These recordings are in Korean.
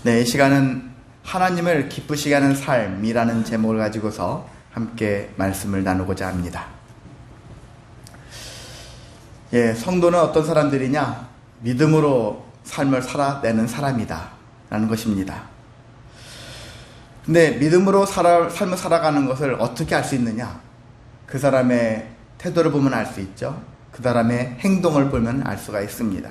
네, 이 시간은 하나님을 기쁘시게 하는 삶이라는 제목을 가지고서 함께 말씀을 나누고자 합니다. 성도는 어떤 사람들이냐? 믿음으로 삶을 살아내는 사람이다 라는 것입니다. 근데 믿음으로 삶을 살아가는 것을 어떻게 알 수 있느냐? 그 사람의 태도를 보면 알 수 있죠. 그 사람의 행동을 보면 알 수가 있습니다.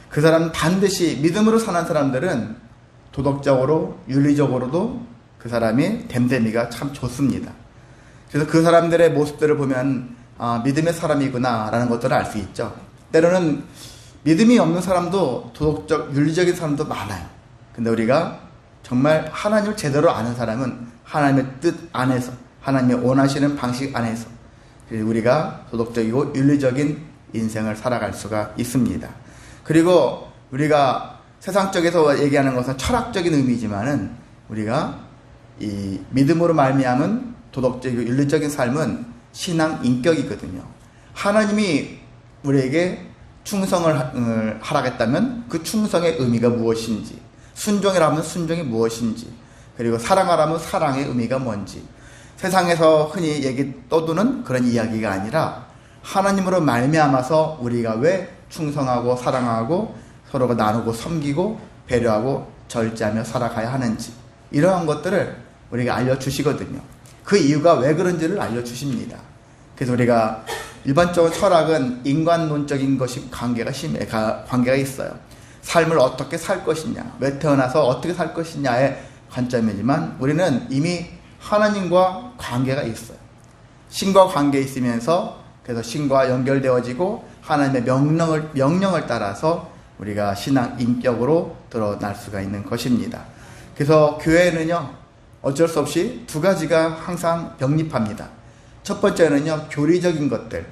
그 사람 반드시 믿음으로 사는 사람들은 도덕적으로 윤리적으로도 그 사람이 됨됨이가 참 좋습니다. 그래서 그 사람들의 모습들을 보면 믿음의 사람이구나 라는 것들을 알 수 있죠. 때로는 믿음이 없는 사람도 도덕적 윤리적인 사람도 많아요. 근데 우리가 정말 하나님을 제대로 아는 사람은 하나님의 뜻 안에서, 하나님의 원하시는 방식 안에서 우리가 도덕적이고 윤리적인 인생을 살아갈 수가 있습니다. 그리고 우리가 세상적에서 얘기하는 것은 철학적인 의미지만은 우리가 이 믿음으로 말미암은 도덕적이고 윤리적인 삶은 신앙 인격이거든요. 하나님이 우리에게 충성을 하라겠다면 그 충성의 의미가 무엇인지, 순종이라면 순종이 무엇인지, 그리고 사랑하라면 사랑의 의미가 뭔지, 세상에서 흔히 떠두는 그런 이야기가 아니라 하나님으로 말미암아서 우리가 왜 충성하고 사랑하고 서로가 나누고 섬기고 배려하고 절제하며 살아가야 하는지, 이러한 것들을 우리가 알려주시거든요. 그 이유가 왜 그런지를 알려주십니다. 그래서 우리가 일반적으로 철학은 인간론적인 것이 관계가 있어요. 삶을 어떻게 살 것이냐, 왜 태어나서 어떻게 살 것이냐의 관점이지만 우리는 이미 하나님과 관계가 있어요. 신과 관계 있으면서 그래서 신과 연결되어지고 하나님의 명령을 따라서 우리가 신앙 인격으로 드러날 수가 있는 것입니다. 그래서 교회는요, 어쩔 수 없이 두 가지가 항상 병립합니다. 첫 번째는요, 교리적인 것들.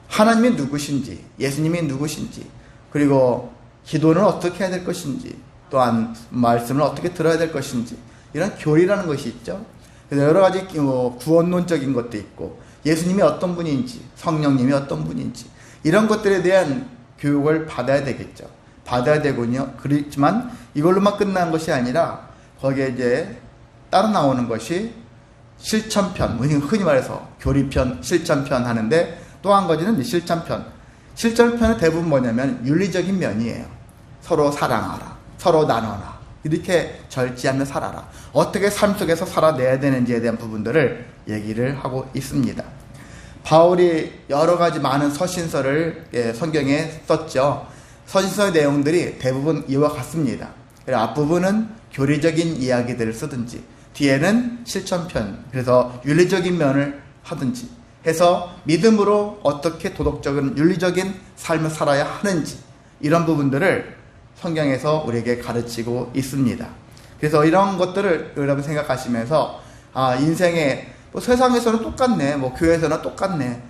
하나님이 누구신지, 예수님이 누구신지, 그리고 기도는 어떻게 해야 될 것인지, 또한 말씀을 어떻게 들어야 될 것인지, 이런 교리라는 것이 있죠. 그래서 여러 가지 구원론적인 것도 있고, 예수님이 어떤 분인지, 성령님이 어떤 분인지, 이런 것들에 대한 교육을 받아야 되겠죠. 받아야 되군요. 그렇지만 이걸로만 끝나는 것이 아니라 거기에 이제 따로 나오는 것이 실천편, 흔히 말해서 교리편, 실천편 하는데, 또 한 가지는 실천편. 실천편은 대부분 뭐냐면 윤리적인 면이에요. 서로 사랑하라, 서로 나눠라, 이렇게 절제하며 살아라, 어떻게 삶 속에서 살아내야 되는지에 대한 부분들을 얘기를 하고 있습니다. 바울이 여러 가지 많은 서신서를 성경에 썼죠. 서신서의 내용들이 대부분 이와 같습니다. 앞부분은 교리적인 이야기들을 쓰든지, 뒤에는 실천편, 그래서 윤리적인 면을 하든지 해서 믿음으로 어떻게 도덕적인 윤리적인 삶을 살아야 하는지, 이런 부분들을 성경에서 우리에게 가르치고 있습니다. 그래서 이런 것들을 여러분 생각하시면서 인생에 세상에서는 똑같네, 교회에서는 똑같네,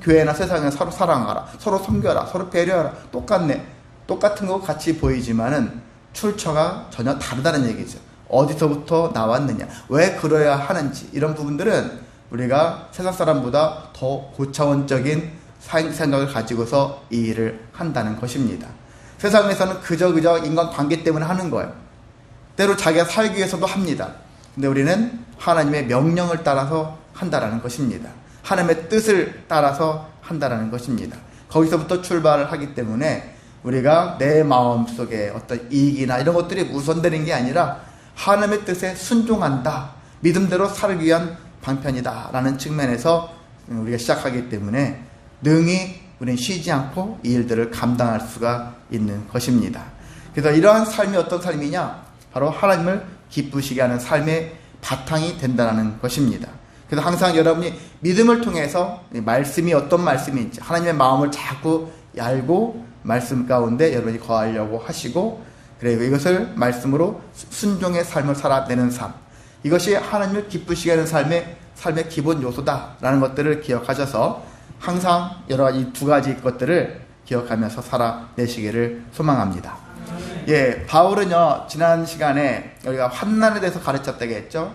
교회나 세상에 서로 사랑하라, 서로 섬겨라, 서로 배려하라, 똑같네, 똑같은 거 같이 보이지만은 출처가 전혀 다르다는 얘기죠. 어디서부터 나왔느냐, 왜 그러야 하는지, 이런 부분들은 우리가 세상 사람보다 더 고차원적인 생각을 가지고서 이 일을 한다는 것입니다. 세상에서는 그저 인간관계 때문에 하는 거예요. 때로 자기가 살기 위해서도 합니다. 근데 우리는 하나님의 명령을 따라서 한다라는 것입니다. 하나님의 뜻을 따라서 한다라는 것입니다. 거기서부터 출발을 하기 때문에 우리가 내 마음속에 어떤 이익이나 이런 것들이 우선되는 게 아니라 하나님의 뜻에 순종한다, 믿음대로 살기 위한 방편이다 라는 측면에서 우리가 시작하기 때문에 능히 우리는 쉬지 않고 이 일들을 감당할 수가 있는 것입니다. 그래서 이러한 삶이 어떤 삶이냐, 바로 하나님을 기쁘시게 하는 삶의 바탕이 된다는 것입니다. 그래서 항상 여러분이 믿음을 통해서 말씀이 어떤 말씀인지, 하나님의 마음을 자꾸 알고 말씀 가운데 여러분이 거하려고 하시고, 그리고 이것을 말씀으로 순종의 삶을 살아내는 삶, 이것이 하나님을 기쁘시게 하는 삶의 기본 요소다라는 것들을 기억하셔서 항상 여러 가지 두 가지 것들을 기억하면서 살아내시기를 소망합니다. 바울은요, 지난 시간에 우리가 환난에 대해서 가르쳤다고 했죠.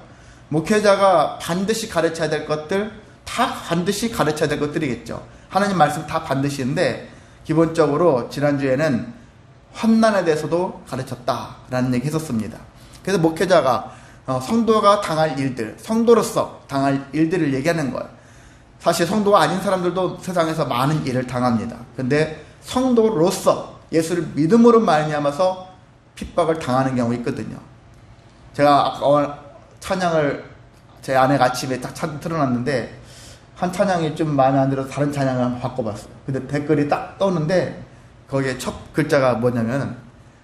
목회자가 반드시 가르쳐야 될 것들, 다 반드시 가르쳐야 될 것들이겠죠. 하나님 말씀 다 반드시인데, 기본적으로 지난주에는 환난에 대해서도 가르쳤다라는 얘기 했었습니다. 그래서 목회자가 성도가 당할 일들, 성도로서 당할 일들을 얘기하는 거예요. 사실 성도가 아닌 사람들도 세상에서 많은 일을 당합니다. 근데 성도로서 예수를 믿음으로 말미암아서 핍박을 당하는 경우 있거든요. 제가 아까 찬양을 제 아내가 아침에 딱 틀어놨는데 한 찬양이 좀 마음에 안 들어서 다른 찬양을 한번 바꿔봤어요. 근데 댓글이 딱 떠오는데 거기에 첫 글자가 뭐냐면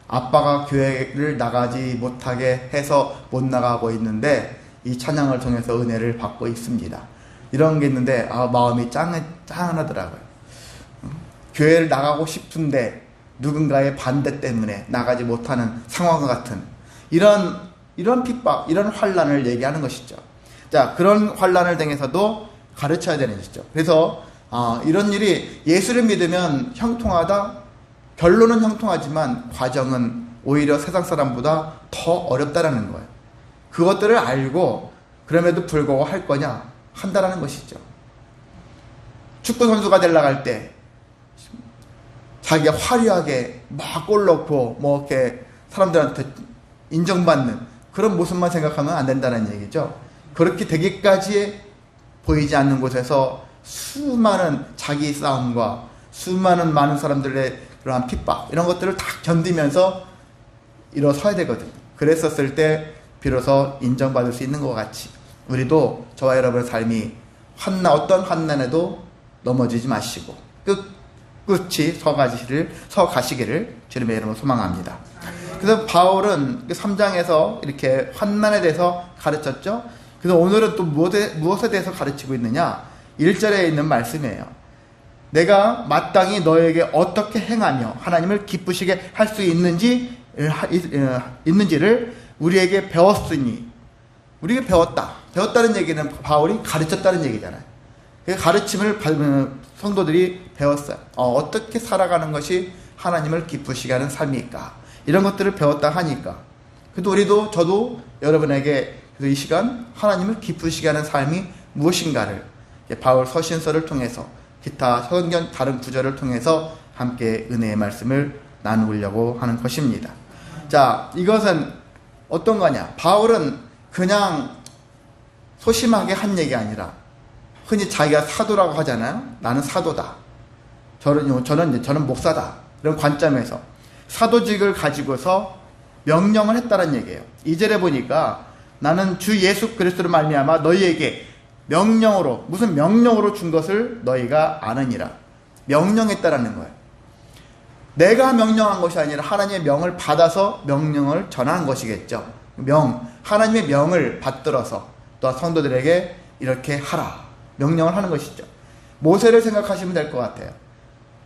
아빠가 교회를 나가지 못하게 해서 못 나가고 있는데 이 찬양을 통해서 은혜를 받고 있습니다. 이런 게 있는데 마음이 짠하더라고요. 교회를 나가고 싶은데 누군가의 반대 때문에 나가지 못하는 상황과 같은 이런 핍박, 이런 환난을 얘기하는 것이죠. 자, 그런 환난을 당해서도 가르쳐야 되는 것이죠. 그래서 이런 일이 예수를 믿으면 형통하다. 결론은 형통하지만 과정은 오히려 세상 사람보다 더 어렵다라는 거예요. 그것들을 알고 그럼에도 불구하고 할 거냐? 한다라는 것이죠. 축구 선수가 되려고 할 때 자기가 화려하게 막 골 넣고 뭐 이렇게 사람들한테 인정받는 그런 모습만 생각하면 안 된다는 얘기죠. 그렇게 되기까지 보이지 않는 곳에서 수많은 자기 싸움과 수많은 많은 사람들의 그러한 핍박 이런 것들을 다 견디면서 일어서야 되거든요. 그랬었을 때 비로소 인정받을 수 있는 것 같이 우리도 저와 여러분의 삶이 어떤 환난에도 넘어지지 마시고 끝이 서 가시기를 주님의 이름으로 소망합니다. 그래서 바울은 3장에서 이렇게 환난에 대해서 가르쳤죠. 그래서 오늘은 또 무엇에 대해서 가르치고 있느냐? 1절에 있는 말씀이에요. 내가 마땅히 너에게 어떻게 행하며 하나님을 기쁘시게 할 수 있는지를 우리에게 배웠으니, 우리에게 배웠다는 얘기는 바울이 가르쳤다는 얘기잖아요. 그 가르침을 성도들이 배웠어요. 어떻게 살아가는 것이 하나님을 기쁘시게 하는 삶일까? 이런 것들을 배웠다 하니까. 그래도 저도 여러분에게 이 시간 하나님을 기쁘시게 하는 삶이 무엇인가를 바울 서신서를 통해서 기타 성경 다른 구절을 통해서 함께 은혜의 말씀을 나누려고 하는 것입니다. 자, 이것은 어떤 거냐? 바울은 그냥 소심하게 한 얘기 아니라 흔히 자기가 사도라고 하잖아요. 나는 사도다. 저는 목사다. 이런 관점에서 사도직을 가지고서 명령을 했다는 얘기예요. 2절에 보니까 나는 주 예수 그리스도로 말미암아 너희에게 명령으로, 무슨 명령으로 준 것을 너희가 아느니라. 명령했다라는 거예요. 내가 명령한 것이 아니라 하나님의 명을 받아서 명령을 전하는 것이겠죠. 하나님의 명을 받들어서 또 성도들에게 이렇게 하라. 명령을 하는 것이죠. 모세를 생각하시면 될 것 같아요.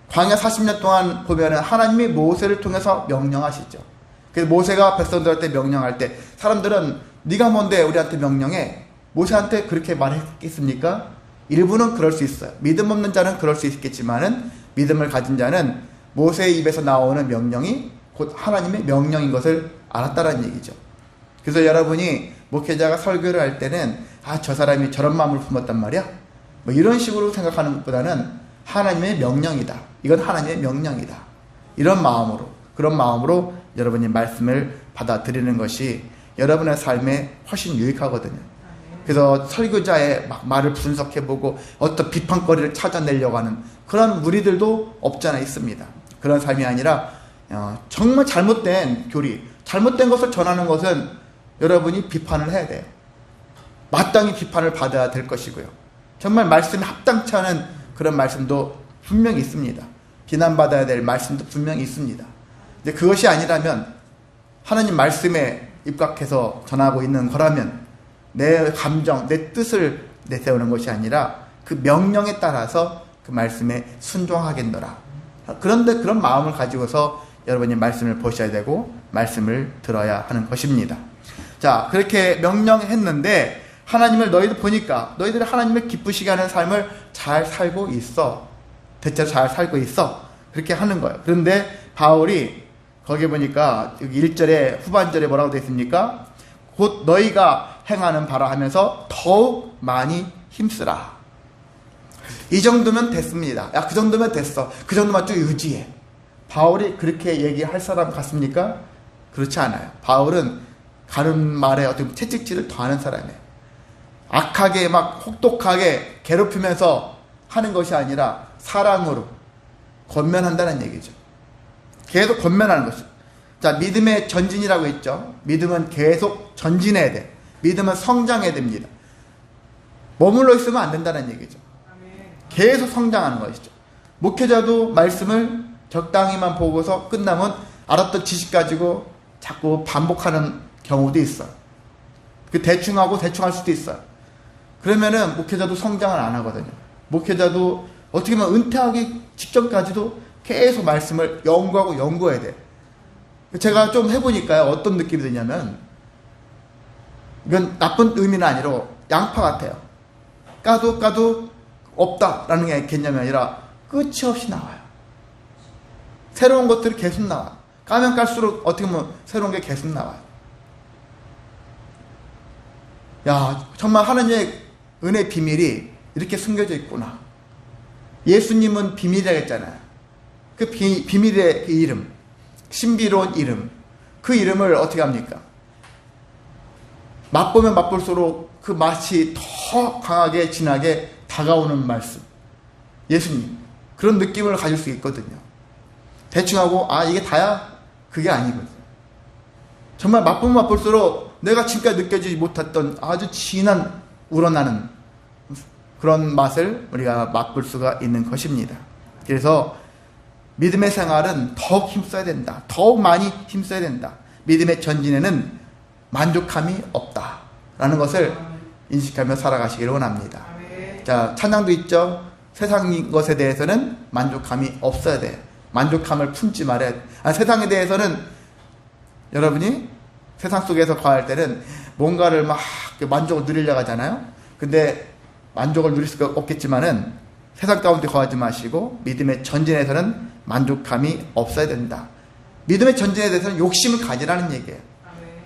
광야 40년 동안 보면은 하나님이 모세를 통해서 명령하시죠. 그래서 모세가 백성들한테 명령할 때 사람들은 네가 뭔데 우리한테 명령해? 모세한테 그렇게 말했겠습니까? 일부는 그럴 수 있어요. 믿음 없는 자는 그럴 수 있겠지만은 믿음을 가진 자는 모세의 입에서 나오는 명령이 곧 하나님의 명령인 것을 알았다는 얘기죠. 그래서 여러분이 목회자가 설교를 할 때는 저 사람이 저런 마음을 품었단 말이야? 뭐 이런 식으로 생각하는 것보다는 하나님의 명령이다. 이건 하나님의 명령이다. 그런 마음으로 여러분이 말씀을 받아들이는 것이 여러분의 삶에 훨씬 유익하거든요. 그래서 설교자의 말을 분석해보고 어떤 비판거리를 찾아내려고 하는 그런 무리들도 없지 않아 있습니다. 그런 삶이 아니라 정말 잘못된 교리, 잘못된 것을 전하는 것은 여러분이 비판을 해야 돼요. 마땅히 비판을 받아야 될 것이고요. 정말 말씀에 합당치 않은 그런 말씀도 분명히 있습니다. 비난받아야 될 말씀도 분명히 있습니다. 근데 그것이 아니라면 하나님 말씀에 입각해서 전하고 있는 거라면 내 감정, 내 뜻을 내세우는 것이 아니라 그 명령에 따라서 그 말씀에 순종하겠노라. 그런데 그런 마음을 가지고서 여러분이 말씀을 보셔야 되고 말씀을 들어야 하는 것입니다. 자, 그렇게 명령했는데 하나님을 너희들 보니까 너희들이 하나님을 기쁘시게 하는 삶을 잘 살고 있어. 대체로 잘 살고 있어. 그렇게 하는 거예요. 그런데 바울이 거기 보니까 여기 1절에 후반절에 뭐라고 되어 있습니까? 곧 너희가 행하는 바라 하면서 더욱 많이 힘쓰라. 이 정도면 됐습니다. 그 정도면 됐어. 그 정도만 쭉 유지해. 바울이 그렇게 얘기할 사람 같습니까? 그렇지 않아요. 바울은 가는 말에 어떤 채찍질을 더하는 사람이에요. 악하게 막 혹독하게 괴롭히면서 하는 것이 아니라 사랑으로 권면한다는 얘기죠. 계속 권면하는 것이죠. 자, 믿음의 전진이라고 했죠. 믿음은 계속 전진해야 돼. 믿음은 성장해야 됩니다. 머물러 있으면 안 된다는 얘기죠. 계속 성장하는 것이죠. 목회자도 말씀을 적당히만 보고서 끝나면 알았던 지식 가지고 자꾸 반복하는 경우도 있어요. 그 대충 하고 대충 할 수도 있어요. 그러면은 목회자도 성장을 안 하거든요. 목회자도 어떻게 보면 은퇴하기 직전까지도 계속 말씀을 연구하고 연구해야 돼. 제가 좀 해보니까요, 어떤 느낌이 드냐면, 이건 나쁜 의미는 아니라 양파 같아요. 까도 없다라는 게 개념이 아니라 끝이 없이 나와요. 새로운 것들이 계속 나와요. 까면 깔수록 어떻게 보면 새로운 게 계속 나와요. 야, 정말 하나님의 은혜의 비밀이 이렇게 숨겨져 있구나. 예수님은 비밀이라고 했잖아요. 그 비밀의 그 이름, 신비로운 이름, 그 이름을 어떻게 합니까? 맛보면 맛볼수록 그 맛이 더 강하게 진하게 다가오는 말씀, 예수님, 그런 느낌을 가질 수 있거든요. 대충 하고 이게 다야? 그게 아니거든요. 정말 맛보면 맛볼수록 내가 지금까지 느껴지지 못했던 아주 진한 우러나는 그런 맛을 우리가 맛볼 수가 있는 것입니다. 그래서 믿음의 생활은 더욱 힘써야 된다. 더욱 많이 힘써야 된다. 믿음의 전진에는 만족함이 없다라는 것을 인식하며 살아가시기를 원합니다. 자, 찬양도 있죠. 세상 것에 대해서는 만족함이 없어야 돼. 만족함을 품지 말아야 돼. 세상에 대해서는 여러분이 세상 속에서 거할 때는 뭔가를 막 만족을 누리려고 하잖아요. 근데 만족을 누릴 수가 없겠지만은 세상 가운데 거하지 마시고 믿음의 전진에서는 만족함이 없어야 된다. 믿음의 전진에 대해서는 욕심을 가지라는 얘기예요.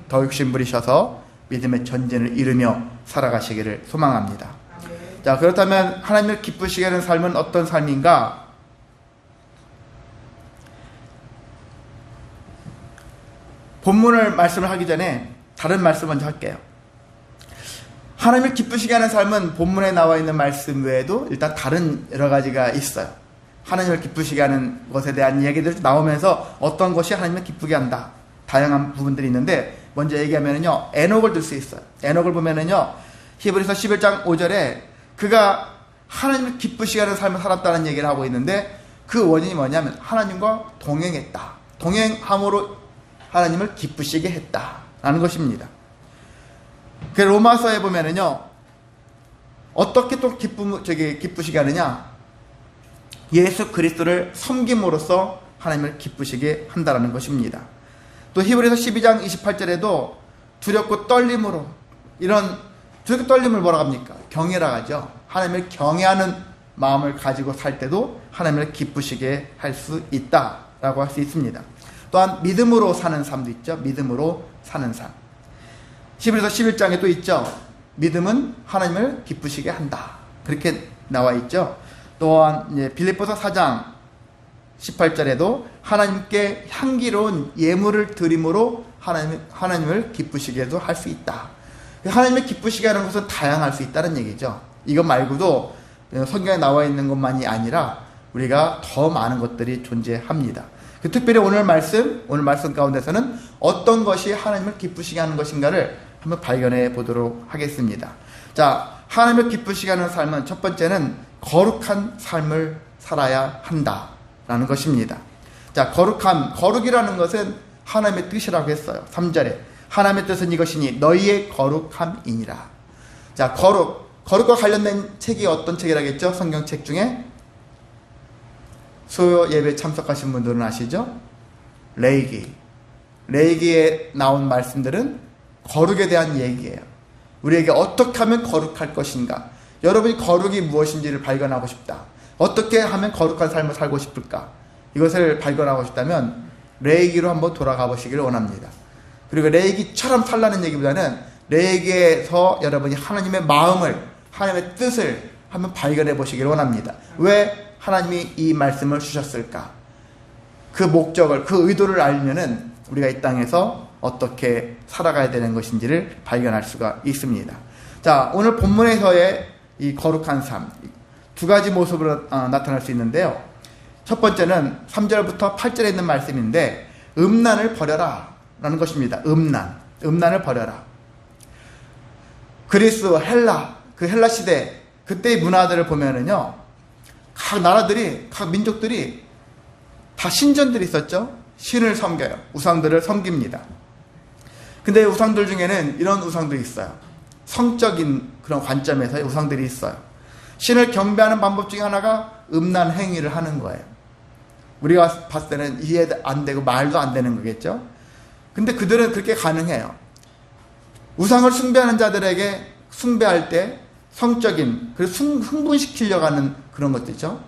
더 욕심 부리셔서 믿음의 전진을 이루며 살아가시기를 소망합니다. 자, 그렇다면 하나님을 기쁘시게 하는 삶은 어떤 삶인가? 본문을 말씀을 하기 전에 다른 말씀 먼저 할게요. 하나님을 기쁘시게 하는 삶은 본문에 나와 있는 말씀 외에도 일단 다른 여러 가지가 있어요. 하나님을 기쁘시게 하는 것에 대한 얘기들이 나오면서 어떤 것이 하나님을 기쁘게 한다. 다양한 부분들이 있는데 먼저 얘기하면은요, 에녹을 들 수 있어요. 에녹을 보면은요, 히브리서 11장 5절에 그가 하나님을 기쁘시게 하는 삶을 살았다는 얘기를 하고 있는데 그 원인이 뭐냐면 하나님과 동행했다. 동행함으로 하나님을 기쁘시게 했다라는 것입니다. 그 로마서에 보면은요, 어떻게 또 기쁘시게 하느냐? 예수 그리스도를 섬김으로써 하나님을 기쁘시게 한다라는 것입니다. 또 히브리서 12장 28절에도 두렵고 떨림으로, 이런 두렵고 떨림을 뭐라고 합니까? 경외라고 하죠. 하나님을 경외하는 마음을 가지고 살 때도 하나님을 기쁘시게 할 수 있다라고 할 수 있습니다. 또한 믿음으로 사는 삶도 있죠. 믿음으로 사는 삶. 히브리서 11장에 또 있죠. 믿음은 하나님을 기쁘시게 한다. 그렇게 나와 있죠. 또한 빌립보서 4장 18절에도 하나님께 향기로운 예물을 드림으로 하나님을 기쁘시게도 할 수 있다. 하나님을 기쁘시게 하는 것은 다양할 수 있다는 얘기죠. 이것 말고도 성경에 나와 있는 것만이 아니라 우리가 더 많은 것들이 존재합니다. 특별히 오늘 말씀 가운데서는 어떤 것이 하나님을 기쁘시게 하는 것인가를 한번 발견해 보도록 하겠습니다. 자, 하나님을 기쁘시게 하는 삶은 첫 번째는 거룩한 삶을 살아야 한다라는 것입니다. 자, 거룩이라는 것은 하나님의 뜻이라고 했어요. 3절에 하나님의 뜻은 이것이니 너희의 거룩함이니라. 자, 거룩과 관련된 책이 어떤 책이라겠죠? 성경책 중에 수요 예배 참석하신 분들은 아시죠? 레이기에 나온 말씀들은 거룩에 대한 얘기예요. 우리에게 어떻게 하면 거룩할 것인가? 여러분이 거룩이 무엇인지를 발견하고 싶다. 어떻게 하면 거룩한 삶을 살고 싶을까? 이것을 발견하고 싶다면 레이기로 한번 돌아가 보시기를 원합니다. 그리고 레이기처럼 살라는 얘기보다는 레이기에서 여러분이 하나님의 마음을, 하나님의 뜻을 한번 발견해 보시기를 원합니다. 왜 하나님이 이 말씀을 주셨을까? 그 목적을, 그 의도를 알면은 우리가 이 땅에서 어떻게 살아가야 되는 것인지를 발견할 수가 있습니다. 자, 오늘 본문에서의 이 거룩한 삶, 두 가지 모습으로 나타날 수 있는데요. 첫 번째는 3절부터 8절에 있는 말씀인데, 음란을 버려라 라는 것입니다. 음란을 버려라. 그리스, 헬라, 그 헬라 시대, 그때의 문화들을 보면은요, 각 나라들이, 각 민족들이 다 신전들이 있었죠. 신을 섬겨요. 우상들을 섬깁니다. 근데 우상들 중에는 이런 우상들이 있어요. 성적인 그런 관점에서의 우상들이 있어요. 신을 경배하는 방법 중에 하나가 음란 행위를 하는 거예요. 우리가 봤을 때는 이해 안 되고 말도 안 되는 거겠죠. 근데 그들은 그렇게 가능해요. 우상을 숭배하는 자들에게 숭배할 때 성적인, 그래서 흥분시키려고 하는 그런 것들이죠.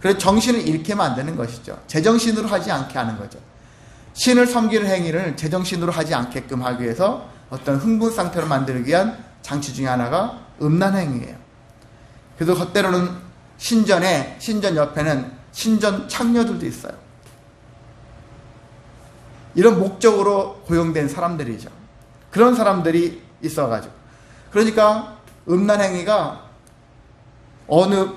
그래서 정신을 잃게만 안 되는 것이죠. 제정신으로 하지 않게 하는 거죠. 신을 섬기는 행위를 제정신으로 하지 않게끔 하기 위해서 어떤 흥분 상태로 만들기 위한 장치 중에 하나가 음란 행위예요. 그래서 때로는 신전 옆에는 신전 창녀들도 있어요. 이런 목적으로 고용된 사람들이죠. 그런 사람들이 있어가지고. 그러니까 음란 행위가 어느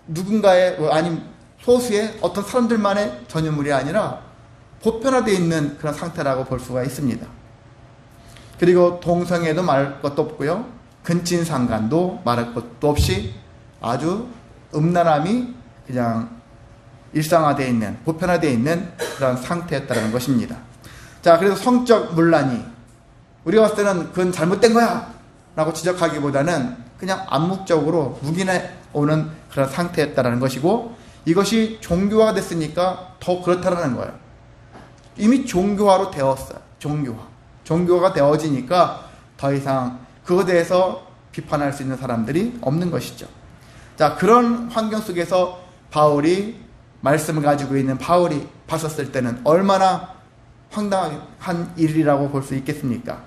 누군가의 아니면 소수의 어떤 사람들만의 전유물이 아니라 보편화되어 있는 그런 상태라고 볼 수가 있습니다. 그리고 동성애도 말할 것도 없고요. 근친상간도 말할 것도 없이 아주 음란함이 그냥 일상화되어 있는, 보편화되어 있는 그런 상태였다는 것입니다. 자, 그래서 성적 문란이 우리가 봤을 때는 그건 잘못된 거야 라고 지적하기보다는 그냥 암묵적으로 묵인해 오는 그런 상태였다는 것이고, 이것이 종교화가 됐으니까 더 그렇다라는 거예요. 이미 종교화로 되었어요. 종교화가 되어지니까 더 이상 그것에 대해서 비판할 수 있는 사람들이 없는 것이죠. 자, 그런 환경 속에서 바울이 말씀을 가지고 있는 바울이 봤었을 때는 얼마나 황당한 일이라고 볼 수 있겠습니까?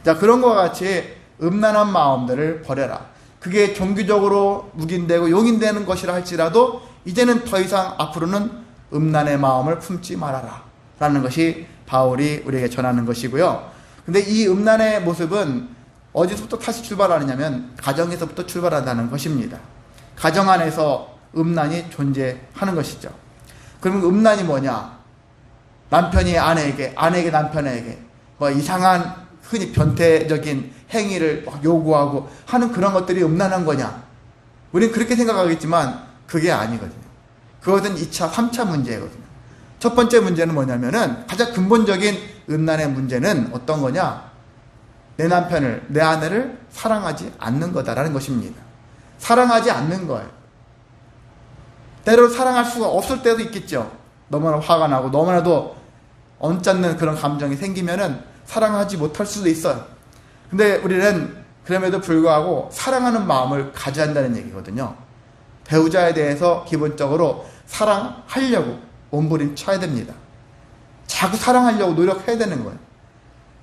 자, 그런 것과 같이 음란한 마음들을 버려라. 그게 종교적으로 묵인되고 용인되는 것이라 할지라도 이제는 더 이상 앞으로는 음란의 마음을 품지 말아라 라는 것이 바울이 우리에게 전하는 것이고요. 근데 이 음란의 모습은 어디서부터 다시 출발하느냐면 가정에서부터 출발한다는 것입니다. 가정 안에서 음란이 존재하는 것이죠. 그러면 음란이 뭐냐? 남편이 아내에게, 아내에게 남편에게 뭐 이상한 흔히 변태적인 행위를 막 요구하고 하는 그런 것들이 음란한 거냐? 우리는 그렇게 생각하겠지만 그게 아니거든요. 그것은 2차, 3차 문제거든요. 첫 번째 문제는 뭐냐면은 가장 근본적인 음란의 문제는 어떤 거냐? 내 남편을, 내 아내를 사랑하지 않는 거다라는 것입니다. 사랑하지 않는 거예요. 때로 사랑할 수가 없을 때도 있겠죠. 너무나 화가 나고 너무나도 언짢는 그런 감정이 생기면은 사랑하지 못할 수도 있어요. 근데 우리는 그럼에도 불구하고 사랑하는 마음을 가져야 한다는 얘기거든요. 배우자에 대해서 기본적으로 사랑하려고 몸부림쳐야 됩니다. 자꾸 사랑하려고 노력해야 되는 거예요.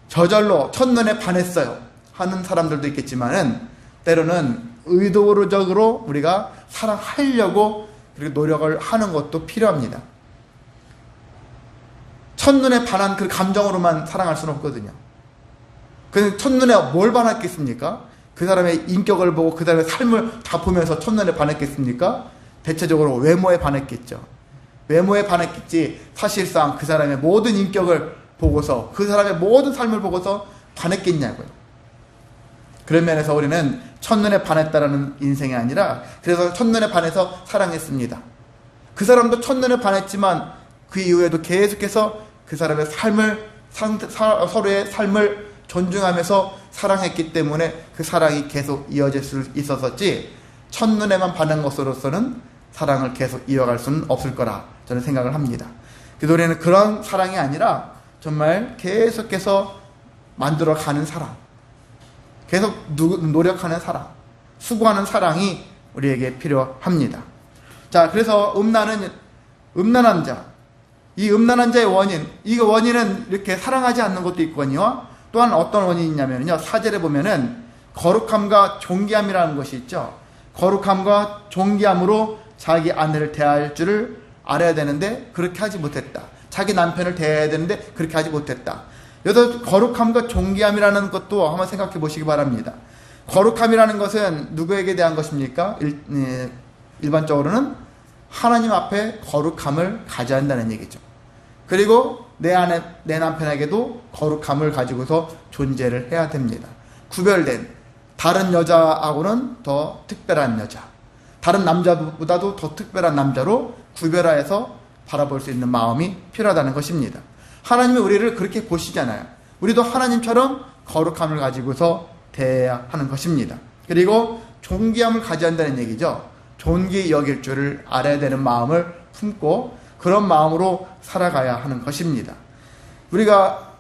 저절로 첫눈에 반했어요 하는 사람들도 있겠지만은 때로는 의도적으로 우리가 사랑하려고 그렇게 노력을 하는 것도 필요합니다. 첫눈에 반한 그 감정으로만 사랑할 수는 없거든요. 그 첫눈에 뭘 반했겠습니까? 그 사람의 인격을 보고 그 사람의 삶을 다 보면서 첫눈에 반했겠습니까? 대체적으로 외모에 반했겠죠. 외모에 반했겠지 사실상 그 사람의 모든 인격을 보고서 그 사람의 모든 삶을 보고서 반했겠냐고요. 그런 면에서 우리는 첫눈에 반했다라는 인생이 아니라 그래서 첫눈에 반해서 사랑했습니다. 그 사람도 첫눈에 반했지만 그 이후에도 계속해서 그 사람의 삶을 서로의 삶을 존중하면서 사랑했기 때문에 그 사랑이 계속 이어질 수 있었었지 첫눈에만 반한 것으로서는 사랑을 계속 이어갈 수는 없을 거라 저는 생각을 합니다. 그래서 우리는 그런 사랑이 아니라 정말 계속해서 만들어가는 사랑, 계속 노력하는 사랑, 수고하는 사랑이 우리에게 필요합니다. 자, 그래서 음란한 자, 이 음란한 자의 원인, 이 원인은 이렇게 사랑하지 않는 것도 있거든요. 또한 어떤 원인이 있냐면요, 4절에 보면은 거룩함과 존귀함이라는 것이 있죠. 거룩함과 존귀함으로 자기 아내를 대할 줄을 알아야 되는데 그렇게 하지 못했다. 자기 남편을 대해야 되는데 그렇게 하지 못했다. 여기서 거룩함과 존귀함이라는 것도 한번 생각해 보시기 바랍니다. 거룩함이라는 것은 누구에게 대한 것입니까? 일반적으로는 하나님 앞에 거룩함을 가져야 한다는 얘기죠. 그리고 내 남편에게도 거룩함을 가지고서 존재를 해야 됩니다. 구별된 다른 여자하고는 더 특별한 여자, 다른 남자보다도 더 특별한 남자로 구별하여서 바라볼 수 있는 마음이 필요하다는 것입니다. 하나님이 우리를 그렇게 보시잖아요. 우리도 하나님처럼 거룩함을 가지고서 대해야 하는 것입니다. 그리고 존귀함을 가져야 한다는 얘기죠. 존귀 여길 줄을 알아야 되는 마음을 품고 그런 마음으로 살아가야 하는 것입니다. 우리가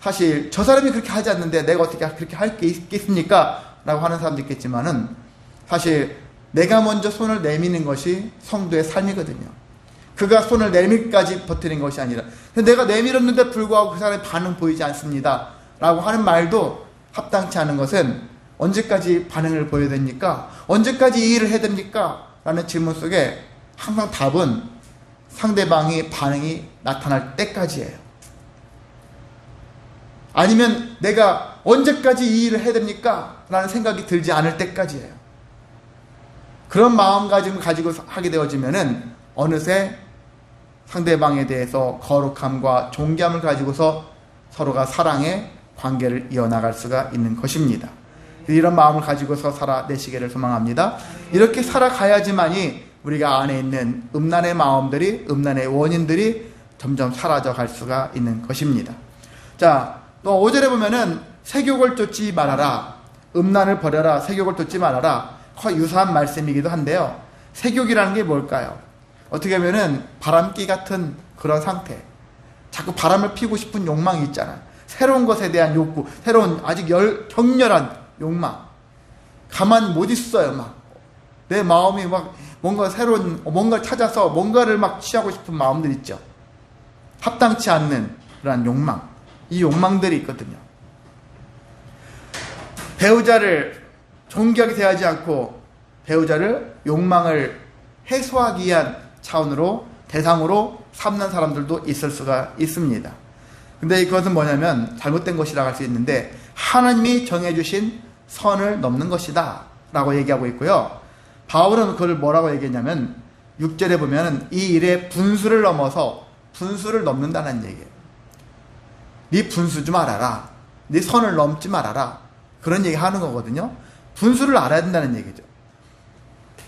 사실 저 사람이 그렇게 하지 않는데 내가 어떻게 그렇게 할 게 있겠습니까? 라고 하는 사람도 있겠지만은 사실 내가 먼저 손을 내미는 것이 성도의 삶이거든요. 그가 손을 내밀까지 버티는 것이 아니라 내가 내밀었는데 불구하고 그 사람의 반응 보이지 않습니다. 라고 하는 말도 합당치 않은 것은 언제까지 반응을 보여야 됩니까? 언제까지 이 일을 해야 됩니까? 라는 질문 속에 항상 답은 상대방의 반응이 나타날 때까지예요. 아니면 내가 언제까지 이 일을 해야 됩니까? 라는 생각이 들지 않을 때까지예요. 그런 마음가짐을 가지고 하게 되어지면은 어느새 상대방에 대해서 거룩함과 존귀함을 가지고서 서로가 사랑의 관계를 이어나갈 수가 있는 것입니다. 이런 마음을 가지고서 살아내시기를 소망합니다. 이렇게 살아가야지만이 우리가 안에 있는 음란의 마음들이, 음란의 원인들이 점점 사라져 갈 수가 있는 것입니다. 자, 또 5절에 보면은 세욕을 쫓지 말아라. 음란을 버려라. 세욕을 쫓지 말아라. 거의 유사한 말씀이기도 한데요. 세욕이라는 게 뭘까요? 어떻게 보면은 바람기 같은 그런 상태. 자꾸 바람을 피우고 싶은 욕망이 있잖아요. 새로운 것에 대한 욕구, 새로운 아직 격렬한 욕망. 가만히 못 있어요, 막. 내 마음이 막 뭔가 새로운, 뭔가를 찾아서 뭔가를 막 취하고 싶은 마음들 있죠. 합당치 않는 그런 욕망. 이 욕망들이 있거든요. 배우자를 존귀하게 대하지 않고 배우자를 욕망을 해소하기 위한 차원으로 대상으로 삼는 사람들도 있을 수가 있습니다. 근데 이것은 뭐냐면 잘못된 것이라고 할 수 있는데 하나님이 정해주신 선을 넘는 것이다 라고 얘기하고 있고요. 바울은 그걸 뭐라고 얘기했냐면 6절에 보면 이 일의 분수를 넘어서 분수를 넘는다는 얘기예요. 네 분수 좀 알아라. 네 선을 넘지 말아라. 그런 얘기 하는 거거든요. 분수를 알아야 된다는 얘기죠.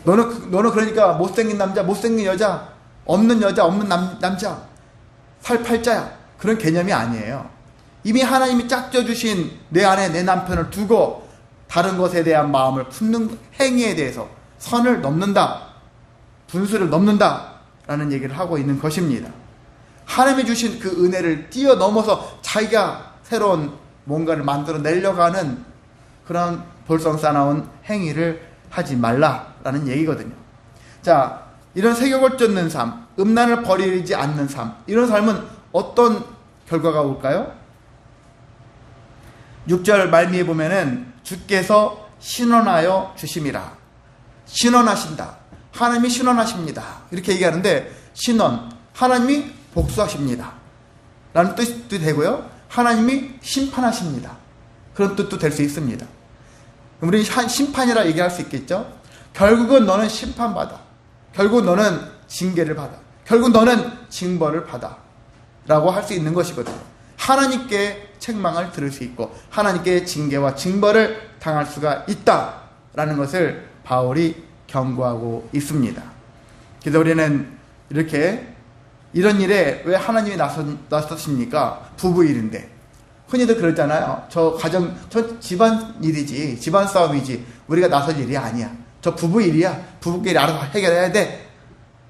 너는 그러니까 못생긴 남자, 못생긴 여자, 없는 여자, 없는 남자, 살팔자야. 그런 개념이 아니에요. 이미 하나님이 짝져주신 내 안에 내 남편을 두고 다른 것에 대한 마음을 품는 행위에 대해서 선을 넘는다. 분수를 넘는다. 라는 얘기를 하고 있는 것입니다. 하나님이 주신 그 은혜를 뛰어넘어서 자기가 새로운 뭔가를 만들어 내려고 하는 그런 볼썽싸나운 행위를 하지 말라라는 얘기거든요. 자, 이런 세욕을 쫓는 삶, 음란을 버리지 않는 삶, 이런 삶은 어떤 결과가 올까요? 6절 말미에 보면은 주께서 신원하여 주심이라. 신원하신다. 하나님이 신원하십니다. 이렇게 얘기하는데 신원, 하나님이 복수하십니다. 라는 뜻도 되고요. 하나님이 심판하십니다. 그런 뜻도 될 수 있습니다. 우리 심판이라 얘기할 수 있겠죠. 결국은 너는 심판받아. 결국 너는 징계를 받아. 결국 너는 징벌을 받아. 라고 할 수 있는 것이거든요. 하나님께 책망을 들을 수 있고 하나님께 징계와 징벌을 당할 수가 있다라는 것을 바울이 경고하고 있습니다. 그래서 우리는 이렇게 이런 일에 왜 하나님이 나서십니까? 부부 일인데. 흔히들 그러잖아요. 저 집안 일이지, 집안 싸움이지, 우리가 나설 일이 아니야. 저 부부 일이야. 부부끼리 알아서 해결해야 돼.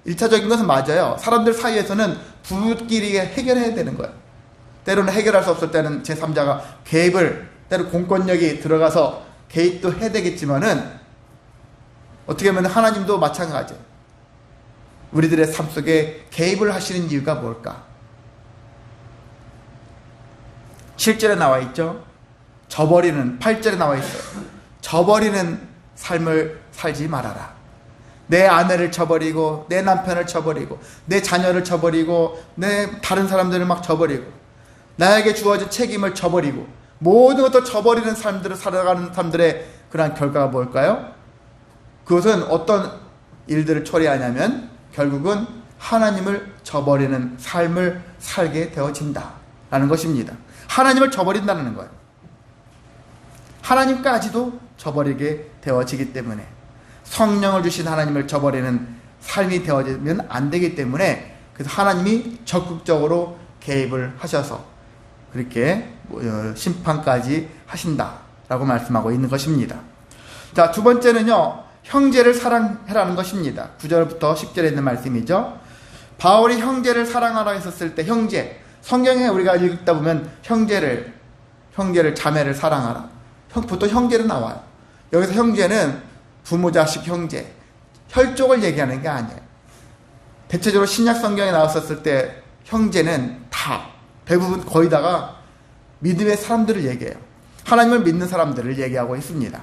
1차적인 것은 맞아요. 사람들 사이에서는 부부끼리 해결해야 되는 거예요. 때로는 해결할 수 없을 때는 제3자가 개입을, 때로 공권력이 들어가서 개입도 해야 되겠지만은, 어떻게 보면 하나님도 마찬가지예요. 우리들의 삶 속에 개입을 하시는 이유가 뭘까? 7절에 나와 있죠. 8절에 나와 있어요. 저버리는 삶을 살지 말아라. 내 아내를 쳐버리고 내 남편을 쳐버리고 내 자녀를 쳐버리고 내 다른 사람들을 막 쳐버리고 나에게 주어진 책임을 쳐버리고 모든 것도 쳐버리는 사람들을 살아가는 사람들의 그러한 결과가 뭘까요? 그것은 어떤 일들을 초래하냐면 결국은 하나님을 저버리는 삶을 살게 되어진다라는 것입니다. 하나님을 저버린다는 거예요. 하나님까지도 저버리게 되어지기 때문에 성령을 주신 하나님을 저버리는 삶이 되어지면 안 되기 때문에 그래서 하나님이 적극적으로 개입을 하셔서 그렇게 심판까지 하신다라고 말씀하고 있는 것입니다. 자, 두 번째는요, 형제를 사랑해라는 것입니다. 9절부터 10절에 있는 말씀이죠. 바울이 형제를 사랑하라 했었을 때 형제, 성경에 우리가 읽다 보면 형제를 자매를 사랑하라. 보통 형제로 나와요. 여기서 형제는 부모 자식 형제, 혈족을 얘기하는 게 아니에요. 대체적으로 신약 성경에 나왔었을 때 형제는 다 대부분 거의 다가 믿음의 사람들을 얘기해요. 하나님을 믿는 사람들을 얘기하고 있습니다.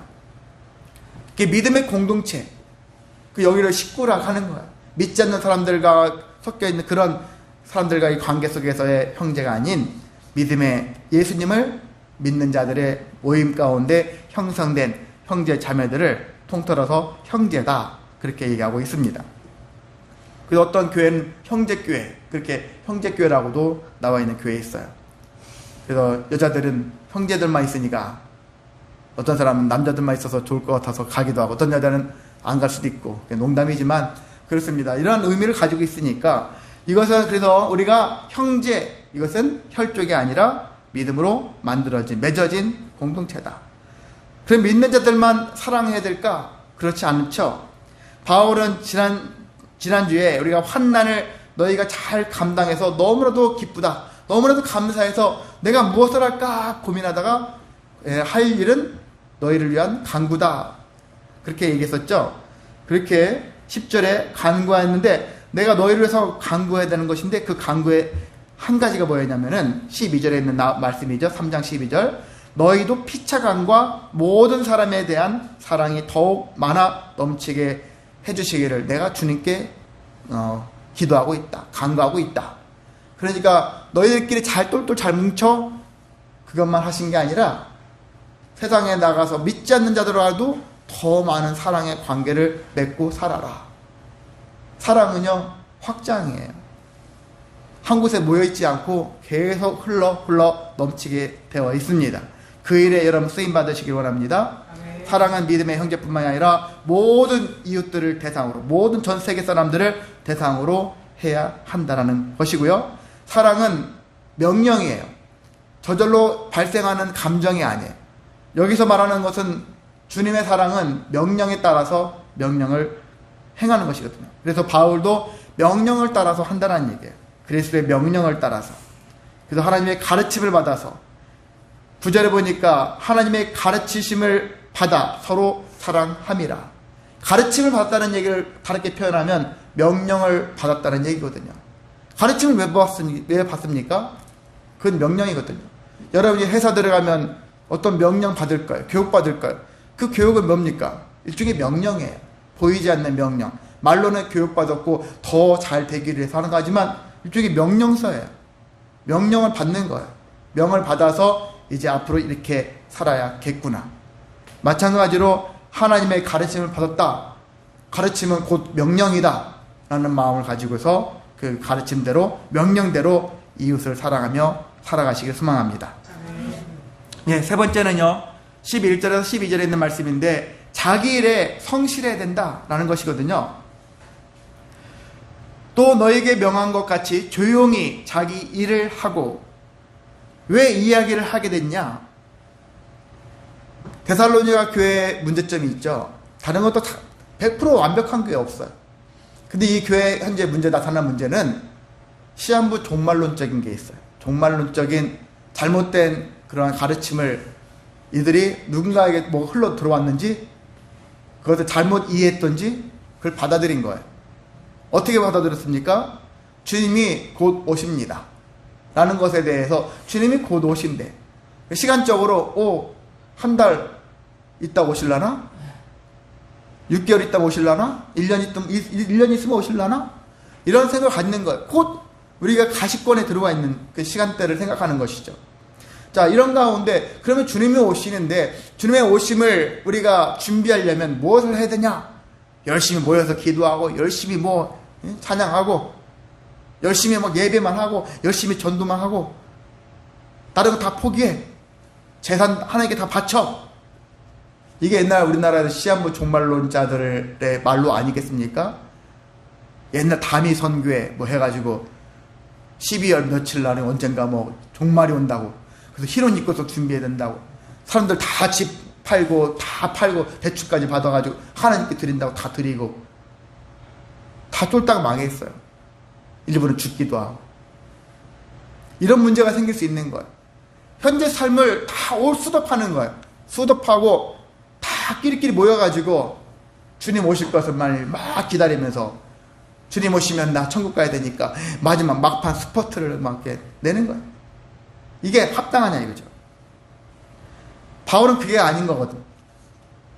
믿음의 공동체, 여기를 식구라 하는 거예요. 믿지 않는 사람들과 섞여 있는 그런 사람들과의 관계 속에서의 형제가 아닌 믿음의 예수님을 믿는 자들의 모임 가운데 형성된 형제 자매들을 통틀어서 형제다, 그렇게 얘기하고 있습니다. 그래서 어떤 교회는 형제교회, 그렇게 형제교회라고도 나와 있는 교회에 있어요. 그래서 여자들은 형제들만 있으니까 어떤 사람은 남자들만 있어서 좋을 것 같아서 가기도 하고 어떤 여자는 안 갈 수도 있고, 농담이지만 그렇습니다. 이러한 의미를 가지고 있으니까 이것은 그래서 우리가 형제, 이것은 혈족이 아니라 믿음으로 만들어진, 맺어진 공동체다. 그럼 믿는 자들만 사랑해야 될까? 그렇지 않죠. 바울은 지난주에 우리가 환난을 너희가 잘 감당해서 너무나도 기쁘다, 너무나도 감사해서 내가 무엇을 할까 고민하다가 할 일은 너희를 위한 간구다, 그렇게 얘기했었죠. 그렇게 10절에 간구했는데 내가 너희를 위해서 간구해야 되는 것인데 그 간구의 한 가지가 뭐였냐면은 12절에 있는 말씀이죠. 3장 12절. 너희도 피차간과 모든 사람에 대한 사랑이 더욱 많아 넘치게 해주시기를 내가 주님께 기도하고 있다, 간구하고 있다. 그러니까 너희들끼리 똘똘 잘 뭉쳐 그것만 하신 게 아니라 세상에 나가서 믿지 않는 자들과도 더 많은 사랑의 관계를 맺고 살아라. 사랑은요, 확장이에요. 한 곳에 모여있지 않고 계속 흘러 넘치게 되어 있습니다. 그 일에 여러분 쓰임받으시길 원합니다. 아멘. 사랑은 믿음의 형제뿐만이 아니라 모든 이웃들을 대상으로, 모든 전 세계 사람들을 대상으로 해야 한다는 것이고요. 사랑은 명령이에요. 저절로 발생하는 감정이 아니에요. 여기서 말하는 것은 주님의 사랑은 명령에 따라서 명령을 행하는 것이거든요. 그래서 바울도 명령을 따라서 한다는 얘기예요. 그리스도의 명령을 따라서. 그래서 하나님의 가르침을 받아서 9절에 보니까 하나님의 가르치심을 받아 서로 사랑함이라. 가르침을 받았다는 얘기를 다르게 표현하면 명령을 받았다는 얘기거든요. 가르침을 왜 받습니까? 그건 명령이거든요. 여러분이 회사 들어가면 어떤 명령 받을까요? 교육 받을까요? 그 교육은 뭡니까? 일종의 명령이에요. 보이지 않는 명령. 말로는 교육받았고 더 잘 되기를 위해서 하는 거지만 일종의 명령서예요. 명령을 받는 거예요. 명을 받아서 이제 앞으로 이렇게 살아야겠구나. 마찬가지로 하나님의 가르침을 받았다. 가르침은 곧 명령이다 라는 마음을 가지고서 그 가르침대로, 명령대로 이웃을 사랑하며 살아가시길 소망합니다. 예, 세 번째는요, 11절에서 12절에 있는 말씀인데 자기 일에 성실해야 된다라는 것이거든요. 또 너에게 명한 것 같이 조용히 자기 일을 하고. 왜 이야기를 하게 됐냐? 데살로니가 교회의 문제점이 있죠. 다른 것도 100% 완벽한 교회 없어요. 근데 이 교회 현재 나타난 문제는 시한부 종말론적인 게 있어요. 종말론적인 잘못된 그런 가르침을 이들이 누군가에게 뭐 흘러 들어왔는지, 그것을 잘못 이해했던지 그걸 받아들인 거예요. 어떻게 받아들였습니까? 주님이 곧 오십니다 라는 것에 대해서, 주님이 곧 오신대. 시간적으로 한 달 있다 오실라나? 6개월 있다 오실라나? 1년 있으면 오실라나? 이런 생각을 갖는 거예요. 곧 우리가 가시권에 들어와 있는 그 시간대를 생각하는 것이죠. 자, 이런 가운데 그러면 주님이 오시는데 주님의 오심을 우리가 준비하려면 무엇을 해야 되냐? 열심히 모여서 기도하고 열심히 찬양하고 열심히 예배만 하고 열심히 전도만 하고 다른 거 다 포기해. 재산 하나님께 다 바쳐. 이게 옛날 우리나라에서 시한부 종말론자들의 말로 아니겠습니까? 옛날 다미 선교회 해가지고 12월 며칠 날에 언젠가 종말이 온다고. 그래서 흰옷 입고서 준비해야 된다고. 사람들 다 집 팔고 대출까지 받아가지고 하나님께 드린다고 다 드리고 다 쫄딱 망했어요. 일부는 죽기도 하고. 이런 문제가 생길 수 있는 거예요. 현재 삶을 다 수습하는 거예요. 수습하고 다 끼리끼리 모여가지고 주님 오실 것을 막 기다리면서 주님 오시면 나 천국 가야 되니까 마지막 막판 스포트를 막 이렇게 내는 거예요. 이게 합당하냐 이거죠. 바울은 그게 아닌 거거든.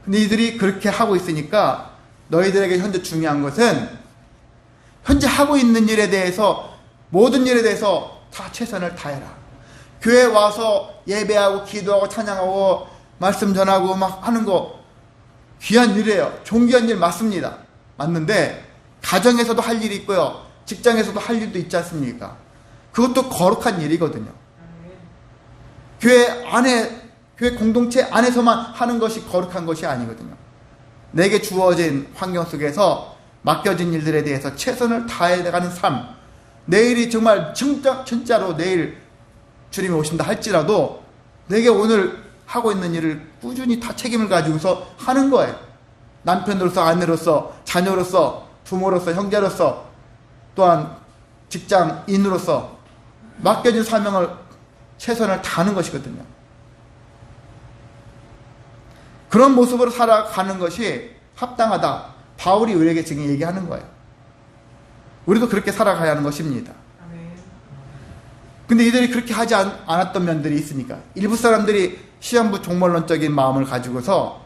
근데 이들이 그렇게 하고 있으니까 너희들에게 현재 중요한 것은 현재 하고 있는 일에 대해서 모든 일에 대해서 다 최선을 다해라. 교회 와서 예배하고 기도하고 찬양하고 말씀 전하고 막 하는 거 귀한 일이에요. 존귀한 일 맞습니다. 맞는데 가정에서도 할 일이 있고요. 직장에서도 할 일도 있지 않습니까? 그것도 거룩한 일이거든요. 교회 공동체 안에서만 하는 것이 거룩한 것이 아니거든요. 내게 주어진 환경 속에서 맡겨진 일들에 대해서 최선을 다해가는 삶. 내일이 정말 진짜로 내일 주님이 오신다 할지라도 내게 오늘 하고 있는 일을 꾸준히 다 책임을 가지고서 하는 거예요. 남편으로서, 아내로서, 자녀로서, 부모로서, 형제로서, 또한 직장인으로서 맡겨진 사명을 최선을 다하는 것이거든요. 그런 모습으로 살아가는 것이 합당하다. 바울이 우리에게 지금 얘기하는 거예요. 우리도 그렇게 살아가야 하는 것입니다. 근데 이들이 그렇게 하지 않았던 면들이 있으니까 일부 사람들이 시한부 종말론적인 마음을 가지고서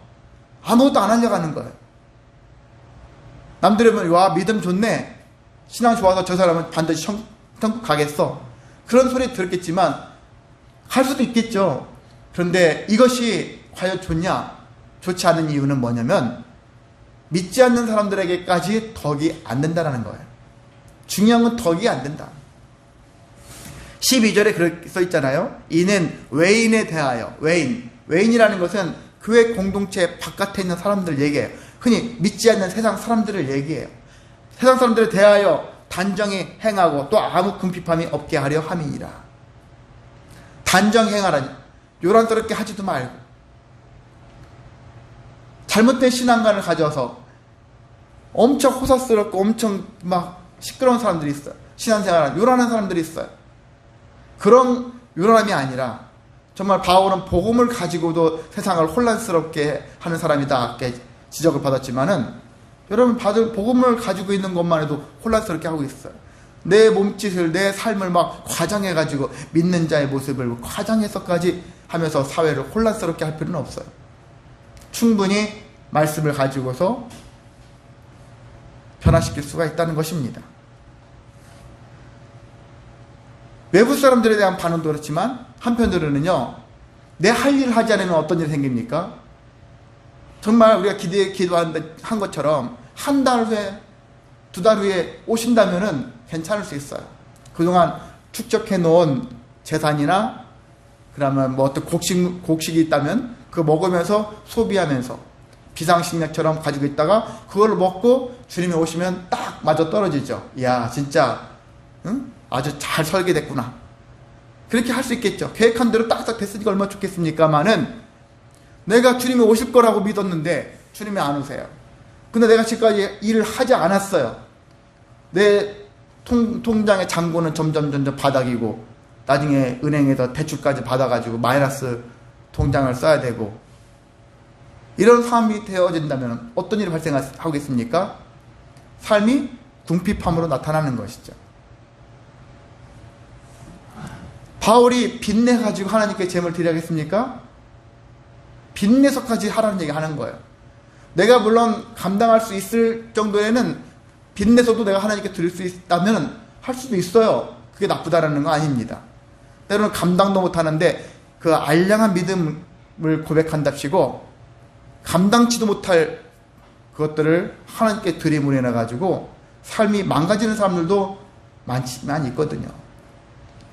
아무것도 안 하려고 하는 거예요. 남들이 보면 와 믿음 좋네. 신앙 좋아서 저 사람은 반드시 천국 가겠어. 그런 소리 들었겠지만 갈 수도 있겠죠. 그런데 이것이 과연 좋냐? 좋지 않은 이유는 뭐냐면 믿지 않는 사람들에게까지 덕이 안 된다는 거예요. 중요한 건 덕이 안 된다. 12절에 그렇게 써 있잖아요. 이는 외인에 대하여, 외인이라는 것은 교회 공동체 바깥에 있는 사람들 얘기해요. 흔히 믿지 않는 세상 사람들을 얘기해요. 세상 사람들에 대하여 단정히 행하고 또 아무 궁핍함이 없게 하려 함이니라. 단정 행하라니 요란스럽게 하지도 말고 잘못된 신앙관을 가져서 엄청 호사스럽고 엄청 막 시끄러운 사람들이 있어요. 신앙생활을 요란한 사람들이 있어요. 그런 요란함이 아니라 정말 바울은 복음을 가지고도 세상을 혼란스럽게 하는 사람이다 이렇게 지적을 받았지만은 여러분 복음을 가지고 있는 것만 해도 혼란스럽게 하고 있어요. 내 몸짓을 내 삶을 막 과장해가지고 믿는 자의 모습을 과장해서까지 하면서 사회를 혼란스럽게 할 필요는 없어요. 충분히 말씀을 가지고서 변화시킬 수가 있다는 것입니다. 외부 사람들에 대한 반응도 그렇지만 한편으로는요, 내 할 일을 하지 않으면 어떤 일이 생깁니까? 정말 우리가 기도한 것처럼 한 달 후에, 두 달 후에 오신다면은 괜찮을 수 있어요. 그동안 축적해 놓은 재산이나 그러면 뭐 어떤 곡식이 있다면 그거 먹으면서 소비하면서 비상식량처럼 가지고 있다가 그걸 먹고 주님이 오시면 딱 맞아 떨어지죠. 이야 진짜 응? 아주 잘 설계됐구나. 그렇게 할 수 있겠죠. 계획한 대로 딱딱 됐으니까 얼마나 좋겠습니까마는 내가 주님이 오실 거라고 믿었는데 주님이 안 오세요. 근데 내가 지금까지 일을 하지 않았어요. 내 통장의 잔고는 점점 바닥이고 나중에 은행에서 대출까지 받아가지고 마이너스 통장을 써야 되고 이런 상황이 되어진다면 어떤 일이 발생하겠습니까? 삶이 궁핍함으로 나타나는 것이죠. 바울이 빚내가지고 하나님께 제물 드려야겠습니까? 빚내서까지 하라는 얘기 하는 거예요. 내가 물론 감당할 수 있을 정도에는 빚내서도 내가 하나님께 드릴 수 있다면 할 수도 있어요. 그게 나쁘다라는 거 아닙니다. 때로는 감당도 못하는데 그 알량한 믿음을 고백한답시고 감당치도 못할 그것들을 하나님께 드림으로 인해 가지고 삶이 망가지는 사람들도 많지만 있거든요.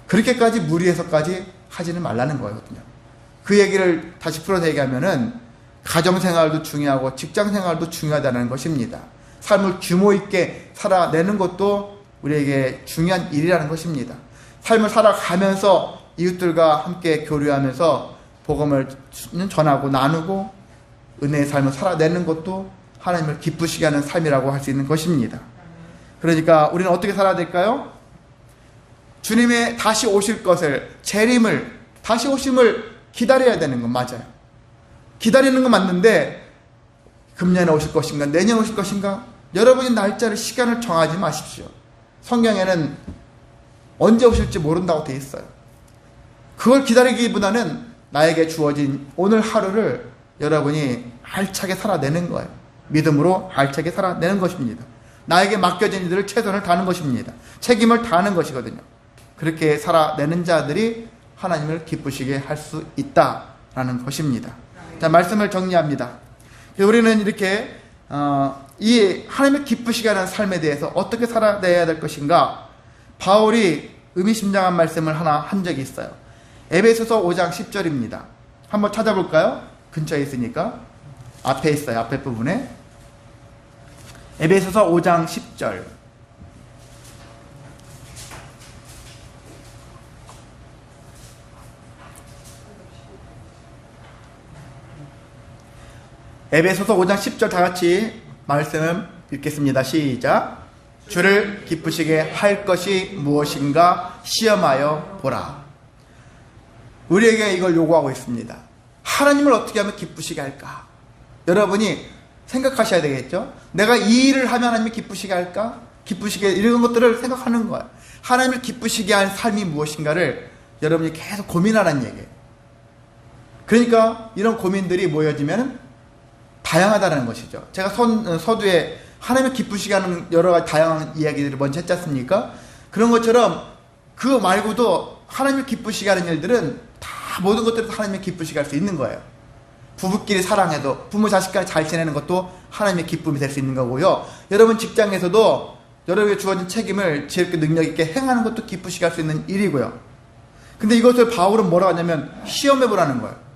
그렇게까지 무리해서까지 하지는 말라는 거거든요. 그 얘기를 다시 풀어서 얘기하면은 가정생활도 중요하고 직장생활도 중요하다는 것입니다. 삶을 규모 있게 살아내는 것도 우리에게 중요한 일이라는 것입니다. 삶을 살아가면서 이웃들과 함께 교류하면서 복음을 전하고 나누고 은혜의 삶을 살아내는 것도 하나님을 기쁘시게 하는 삶이라고 할 수 있는 것입니다. 그러니까 우리는 어떻게 살아야 될까요? 주님의 다시 오실 것을, 재림을, 다시 오심을 기다려야 되는 건 맞아요. 기다리는 건 맞는데 금년에 오실 것인가, 내년에 오실 것인가? 여러분이 날짜를, 시간을 정하지 마십시오. 성경에는 언제 오실지 모른다고 되어 있어요. 그걸 기다리기보다는 나에게 주어진 오늘 하루를 여러분이 알차게 살아내는 거예요. 믿음으로 알차게 살아내는 것입니다. 나에게 맡겨진 이들을 최선을 다하는 것입니다. 책임을 다하는 것이거든요. 그렇게 살아내는 자들이 하나님을 기쁘시게 할 수 있다라는 것입니다. 자, 말씀을 정리합니다. 우리는 이렇게 이 하나님을 기쁘시게 하는 삶에 대해서 어떻게 살아내야 될 것인가, 바울이 의미심장한 말씀을 하나 한 적이 있어요. 에베소서 5장 10절입니다. 한번 찾아볼까요? 근처에 있으니까. 앞에 있어요. 앞에 부분에. 에베소서 5장 10절. 에베소서 5장 10절 다 같이 말씀을 읽겠습니다. 시작. 주를 기쁘시게 할 것이 무엇인가 시험하여 보라. 우리에게 이걸 요구하고 있습니다. 하나님을 어떻게 하면 기쁘시게 할까? 여러분이 생각하셔야 되겠죠? 내가 이 일을 하면 하나님이 기쁘시게 할까? 기쁘시게, 이런 것들을 생각하는 거예요. 하나님을 기쁘시게 할 삶이 무엇인가를 여러분이 계속 고민하라는 얘기예요. 그러니까 이런 고민들이 모여지면 다양하다는 것이죠. 제가 서두에 하나님을 기쁘시게 하는 여러 가지 다양한 이야기들을 먼저 했지 않습니까? 그런 것처럼 그 말고도 하나님을 기쁘시게 하는 일들은 다 모든 것들을 하나님을 기쁘시게 할 수 있는 거예요. 부부끼리 사랑해도, 부모 자식간에 잘 지내는 것도 하나님의 기쁨이 될 수 있는 거고요. 여러분 직장에서도 여러분에게 주어진 책임을 지혜롭게 능력 있게 행하는 것도 기쁘시게 할 수 있는 일이고요. 근데 이것을 바울은 뭐라고 하냐면 시험해보라는 거예요.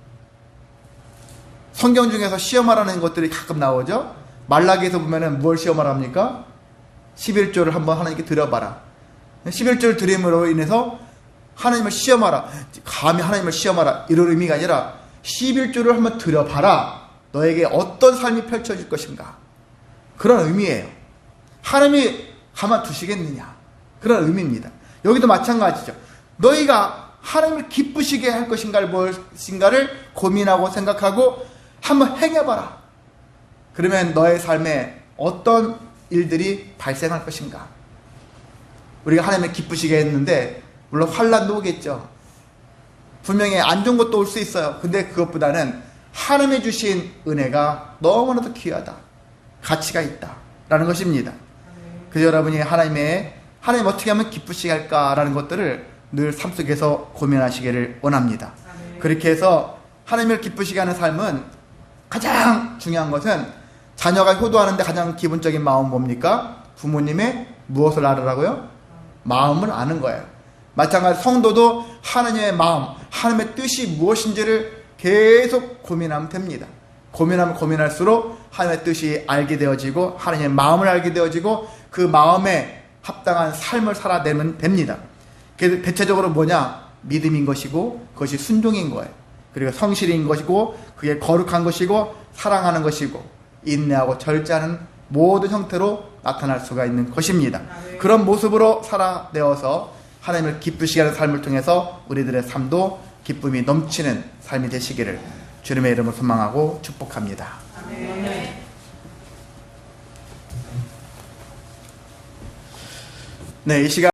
성경 중에서 시험하라는 것들이 가끔 나오죠. 말라기에서 보면은 뭘 시험하랍니까? 11조를 한번 하나님께 드려봐라. 11조를 드림으로 인해서 하나님을 시험하라. 감히 하나님을 시험하라. 이런 의미가 아니라 11조를 한번 드려봐라. 너에게 어떤 삶이 펼쳐질 것인가. 그런 의미예요. 하나님이 가만두시겠느냐. 그런 의미입니다. 여기도 마찬가지죠. 너희가 하나님을 기쁘시게 할 것인가를 무엇인가를 고민하고 생각하고 한번 행해봐라. 그러면 너의 삶에 어떤 일들이 발생할 것인가. 우리가 하나님을 기쁘시게 했는데 물론 환난도 오겠죠. 분명히 안 좋은 것도 올 수 있어요. 근데 그것보다는 하나님이 주신 은혜가 너무나도 귀하다. 가치가 있다. 라는 것입니다. 그래서 여러분이 하나님 어떻게 하면 기쁘시게 할까라는 것들을 늘 삶 속에서 고민하시기를 원합니다. 그렇게 해서 하나님을 기쁘시게 하는 삶은 가장 중요한 것은 자녀가 효도하는데 가장 기본적인 마음은 뭡니까? 부모님의 무엇을 알으라고요? 마음을 아는 거예요. 마찬가지 성도도 하나님의 마음, 하나님의 뜻이 무엇인지를 계속 고민하면 됩니다. 고민하면 고민할수록 하나님의 뜻이 알게 되어지고 하나님의 마음을 알게 되어지고 그 마음에 합당한 삶을 살아내면 됩니다. 그래서 대체적으로 뭐냐? 믿음인 것이고 그것이 순종인 거예요. 그리고 성실인 것이고 그게 거룩한 것이고 사랑하는 것이고 인내하고 절제하는 모든 형태로 나타날 수가 있는 것입니다. 그런 모습으로 살아내어서 하나님을 기쁘시게 하는 삶을 통해서 우리들의 삶도 기쁨이 넘치는 삶이 되시기를 주님의 이름으로 소망하고 축복합니다. 네, 이 시간